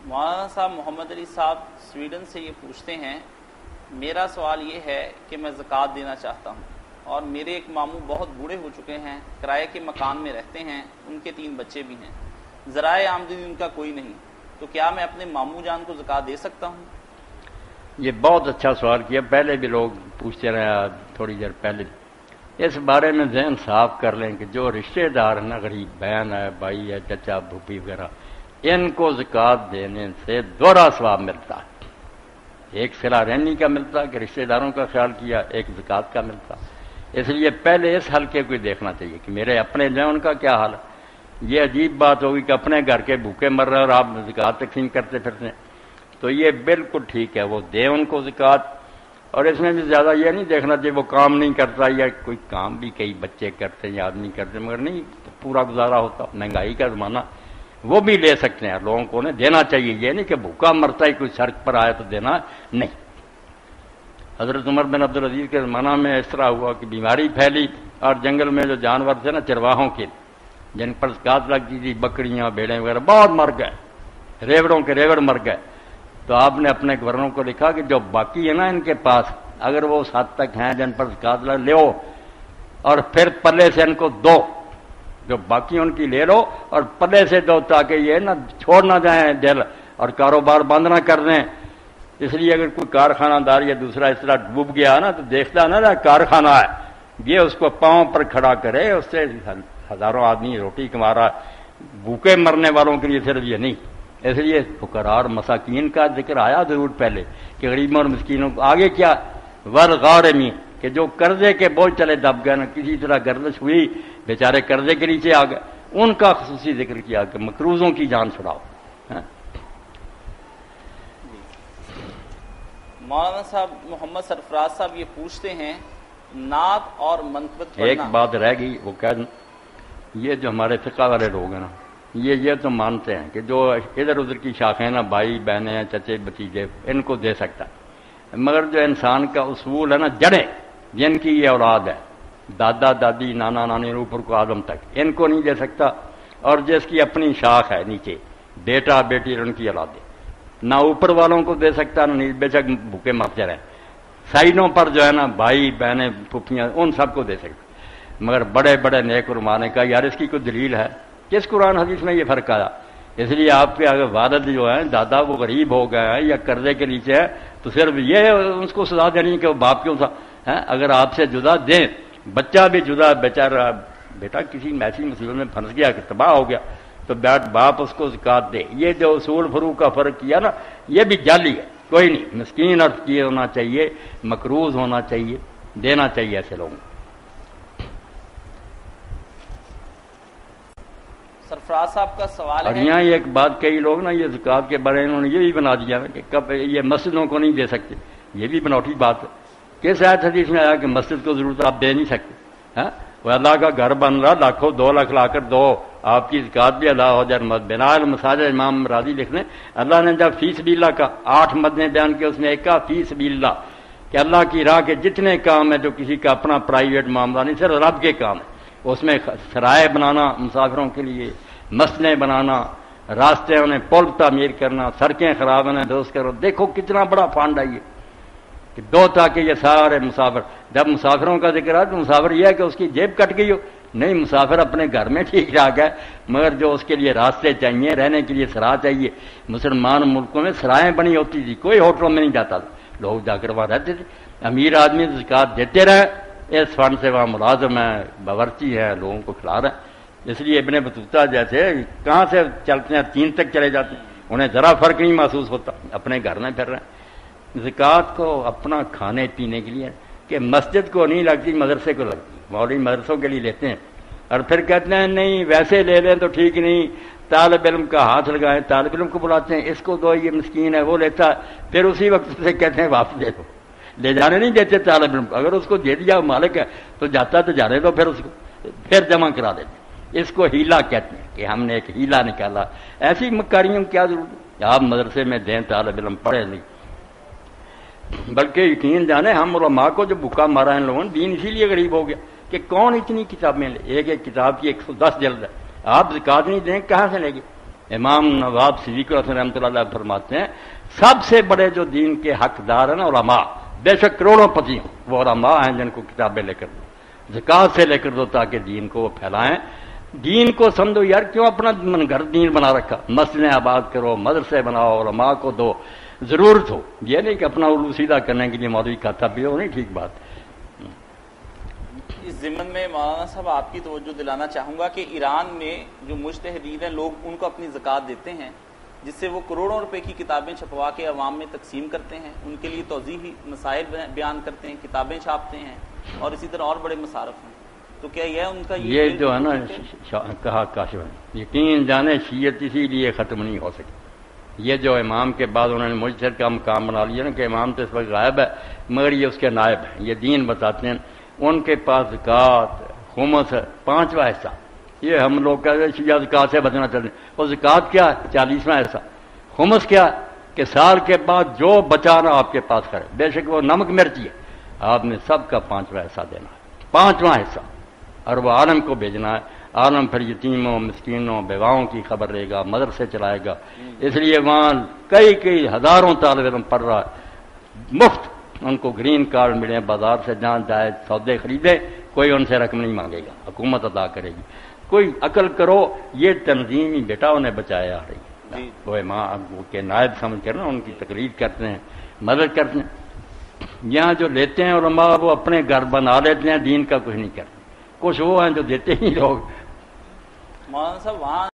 مولانا صاحب محمد علی صاحب سویڈن سے یہ پوچھتے ہیں، میرا سوال یہ ہے کہ میں زکوٰۃ دینا چاہتا ہوں اور میرے ایک ماموں بہت بوڑھے ہو چکے ہیں، کرائے کے مکان میں رہتے ہیں، ان کے 3 بچے بھی ہیں، ذرائع آمدنی ان کا کوئی نہیں، تو کیا میں اپنے ماموں جان کو زکوٰۃ دے سکتا ہوں؟ یہ بہت اچھا سوال کیا، پہلے بھی لوگ پوچھتے رہے، تھوڑی دیر پہلے اس بارے میں ذہن صاف کر لیں کہ جو رشتہ دار ہیں نا، غریب بہن ہے، بھائی ہے، چچا پھوپھی وغیرہ، ان کو زکوٰۃ دینے سے دوہرا ثواب ملتا ہے۔ ایک صلہ رحمی کا ملتا کہ رشتہ داروں کا خیال کیا، ایک زکوٰۃ کا ملتا۔ اس لیے پہلے اس حلقے کو دیکھنا چاہیے کہ میرے اپنے جو ہیں ان کا کیا حال ہے۔ یہ عجیب بات ہوگی کہ اپنے گھر کے بھوکے مر رہے ہیں اور آپ زکوٰۃ تقسیم کرتے پھرتے ہیں، تو یہ بالکل ٹھیک ہے، وہ دیں ان کو زکوٰۃ۔ اور اس میں بھی زیادہ یہ نہیں دیکھنا چاہیے وہ کام نہیں کرتا، یا کوئی کام بھی کئی بچے کرتے ہیں یا آدمی کرتے ہیں، مگر نہیں پورا گزارا ہوتا، مہنگائی کا زمانہ، وہ بھی لے سکتے ہیں، لوگوں کو دینا چاہیے۔ یہ نہیں کہ بھوکا مرتا ہی کوئی سڑک پر آئے تو دینا نہیں۔ حضرت عمر بن عبدالعزیز کے زمانہ میں اس طرح ہوا کہ بیماری پھیلی اور جنگل میں جو جانور تھے نا چرواہوں کے، جن پر زکوٰۃ لگتی تھی، بکریاں بھیڑیں وغیرہ بہت مر گئے، ریوڑوں کے ریوڑ مر گئے۔ تو آپ نے اپنے گورنروں کو لکھا کہ جو باقی ہے نا ان کے پاس، اگر وہ اس حد تک ہیں جن پر زکوٰۃ لو، اور پھر پلے سے ان کو دو، جو باقی ان کی لے لو اور پلے سے دو، تاکہ یہ نہ چھوڑ نہ جائیں دل اور کاروبار بند نہ کر دیں۔ اس لیے اگر کوئی کارخانہ دار یا دوسرا اس طرح ڈوب گیا نا تو دیکھتا نا کارخانہ ہے، یہ اس کو پاؤں پر کھڑا کرے، اس سے ہزاروں آدمی روٹی کما رہا، بھوکے مرنے والوں کے لیے صرف یہ نہیں۔ اس لیے فقراء اور مساکین کا ذکر آیا ضرور پہلے کہ غریبوں اور مسکینوں کو، آگے کیا والغارمین، کہ جو قرضے کے بوجھ چلے دب گئے نا، کسی طرح گردش ہوئی بیچارے قرضے کے نیچے آ گئے، ان کا خصوصی ذکر کیا کہ مقروضوں کی جان چھڑاؤ۔ مولانا صاحب محمد سرفراز صاحب یہ پوچھتے ہیں، نعت اور منقبت پڑھنا۔ ایک بات رہ گئی، وہ کہہ یہ جو ہمارے فقہ والے لوگ ہیں نا، یہ تو مانتے ہیں کہ جو ادھر ادھر کی شاخیں نا، بھائی بہنیں ہیں، چچے بتیجے، ان کو دے سکتا ہے، مگر جو انسان کا اصول ہے نا، جڑیں جن کی یہ اولاد ہے، دادا دادی نانا نانی اوپر کو آدم تک، ان کو نہیں دے سکتا، اور جس کی اپنی شاخ ہے نیچے، بیٹا بیٹی اور ان کی اولادیں، نہ اوپر والوں کو دے سکتا، نہ بے شک بھوکے مرتے رہیں، سائڈوں پر جو ہے نا بھائی بہنیں پھوپھیاں ان سب کو دے سکتا، مگر بڑے بڑے نیک رمانے کا یار اس کی کوئی دلیل ہے؟ کس قرآن حدیث میں یہ فرق آیا؟ اس لیے آپ کے اگر والد جو ہیں دادا وہ غریب ہو گئے ہیں یا قرضے کے نیچے ہے تو صرف یہ اس کو سزا دینی کہ وہ باپ کیوں تھا؟ اگر آپ سے جدا دیں، بچہ بھی جدا، بیچارہ بیٹا کسی ایسی مصیبت میں پھنس گیا کہ تباہ ہو گیا، تو باپ اس کو زکوٰۃ دے۔ یہ جو اصول فروغ کا فرق کیا نا، یہ بھی جعلی ہے، کوئی نہیں۔ مسکین اور فقیر ہونا چاہیے، مقروض ہونا چاہیے، دینا چاہیے ایسے لوگوں کو۔ سرفراز صاحب کا سوال اور ہے، یہاں ایک بات کئی لوگ نا یہ زکوٰۃ کے بارے میں انہوں نے یہ بھی بنا دیا کہ کب یہ مسجدوں کو نہیں دے سکتے، یہ بھی بناوٹی بات ہے۔ کس آیت حدیث میں آیا کہ مسجد کو ضرورت آپ دے نہیں سکتے؟ وہ اللہ کا گھر بن رہا، لاکھوں 2 لاکھ لا کر دو، آپ کی زکوٰۃ بھی ادا ہو جائے۔ بنا المساجد، امام راضی لکھ لیں، اللہ نے جب فی سبیل اللہ کا 8 مدیں بیان کیا، اس میں ایک کا فی سبیل اللہ، کہ اللہ کی راہ کے جتنے کام ہیں جو کسی کا اپنا پرائیویٹ معاملہ نہیں، صرف رب کے کام ہے، اس میں سرائے بنانا مسافروں کے لیے، مسجدیں بنانا، راستے انہیں پل تعمیر کرنا، سڑکیں خراب انہیں درست کرو۔ دیکھو کتنا بڑا فنڈ ہے یہ کہ دو، تاکہ یہ سارے مسافر، جب مسافروں کا ذکر ہے تو مسافر یہ ہے کہ اس کی جیب کٹ گئی ہو، نہیں، مسافر اپنے گھر میں ٹھیک ٹھاک ہے، مگر جو اس کے لیے راستے چاہیے، رہنے کے لیے سرا چاہیے۔ مسلمان ملکوں میں سرائیں بنی ہوتی تھی، کوئی ہوٹلوں میں نہیں جاتا تھا، لوگ جا کر وہاں رہتے تھے۔ امیر آدمی زکوٰۃ دیتے رہے، اس فنڈ سے وہاں ملازم ہیں، باورچی ہیں، لوگوں کو کھلا رہے ہیں۔ اس لیے ابن بطوطہ جیسے کہاں سے چلتے ہیں، چین تک چلے جاتے ہیں، انہیں ذرا فرق نہیں محسوس ہوتا، اپنے گھر میں پھر رہے ہیں۔ زکوٰۃ کو اپنا کھانے پینے کے لیے کہ مسجد کو نہیں لگتی، مدرسے کو لگتی، مولوی مدرسوں کے لیے لیتے ہیں، اور پھر کہتے ہیں نہیں ویسے لے لیں تو ٹھیک نہیں، طالب علم کا ہاتھ لگائیں، طالب علم کو بلاتے ہیں، اس کو دو، یہ مسکین ہے، وہ لیتا ہے، پھر اسی وقت سے کہتے ہیں واپس دے دو، لے جانے نہیں دیتے طالب علم کو، اگر اس کو دے دیا مالک ہے تو جاتا تو جانے دو، پھر اس کو پھر جمع کرا دیتے۔ اس کو ہیلا کہتے ہیں کہ ہم نے ایک ہیلا نکالا، ایسی مکاریوں کی کیا ضرورت ہے؟ آپ مدرسے میں دیں، طالب علم پڑھے نہیں، بلکہ یقین جانے ہم علماء کو جو بھوکا مارا ہے ان لوگوں نے، دین اسی لیے غریب ہو گیا کہ کون اتنی کتابیں لے، ایک ایک کتاب کی 110 جلد ہے، آپ زکوٰۃ نہیں دیں کہاں سے لے گے؟ امام نواب صدیق رحمۃ اللہ علیہ فرماتے ہیں سب سے بڑے جو دین کے حقدار ہیں نا علماء، بے شک کروڑوں پتی ہوں، وہ علماء ہیں جن کو کتابیں لے کر دو، زکوٰۃ سے لے کر دو تاکہ دین کو وہ پھیلائیں۔ دین کو سمجھو یار، کیوں اپنا من گھر دین بنا رکھا؟ مسجدیں آباد کرو، مدرسے بناؤ، علماء کو دو، ضرورت ہو، یہ نہیں کہ اپنا الو سیدھا کرنے کے لیے مولوی کھاتا پیو، نہیں ٹھیک بات۔ اس ضمن میں مولانا صاحب آپ کی توجہ دلانا چاہوں گا کہ ایران میں جو مجتہدین ہیں، لوگ ان کو اپنی زکوٰۃ دیتے ہیں، جس سے وہ کروڑوں روپے کی کتابیں چھپوا کے عوام میں تقسیم کرتے ہیں، ان کے لیے توضیحی مسائل بیان کرتے ہیں، کتابیں چھاپتے ہیں، اور اسی طرح اور بڑے مصارف ہیں۔ تو کیا یہ ان کا یہ جو ہے نا کہا کاشف ہے، یقین جانے شیعت اسی لیے ختم نہیں ہو سکی۔ یہ جو امام کے بعد انہوں نے مجتہد کا مقام بنا لیا نا کہ امام تو اس وقت غائب ہے مگر یہ اس کے نائب ہیں، یہ دین بتاتے ہیں۔ ان کے پاس زکوٰۃ، خمس، 5واں حصہ، یہ ہم لوگ کہتے ہیں شیعہ زکوٰۃ سے بچنا چاہتے ہیں، اور زکوٰۃ کیا ہے؟ 40واں حصہ۔ خمس کیا کہ سال کے بعد جو بچانا آپ کے پاس کرے، بے شک وہ نمک مرچی ہے، آپ نے سب کا 5واں حصہ دینا ہے، 5واں حصہ، اور وہ عالم کو بھیجنا ہے۔ عالم پھر یتیموں، مسکینوں، بیواؤں کی خبر لے گا، مدرسے چلائے گا۔ اس لیے وہاں کئی ہزاروں طالب علم پڑھ رہا ہے، مفت ان کو گرین کارڈ ملے، بازار سے جہاں جائے سودے خریدے، کوئی ان سے رقم نہیں مانگے گا، حکومت ادا کرے گی۔ کوئی عقل کرو، یہ تنظیم ہی بیٹا انہیں بچایا آ رہی ہے۔ وہ امام کے نائب سمجھ کر نا ان کی تقریر کرتے ہیں، مدد کرتے ہیں۔ یہاں جو لیتے ہیں علماء وہ اپنے گھر بنا لیتے ہیں، دین کا کچھ نہیں کرتے۔ کچھ وہ ہیں جو دیتے ہی لوگ۔ مولانا صاحب وہاں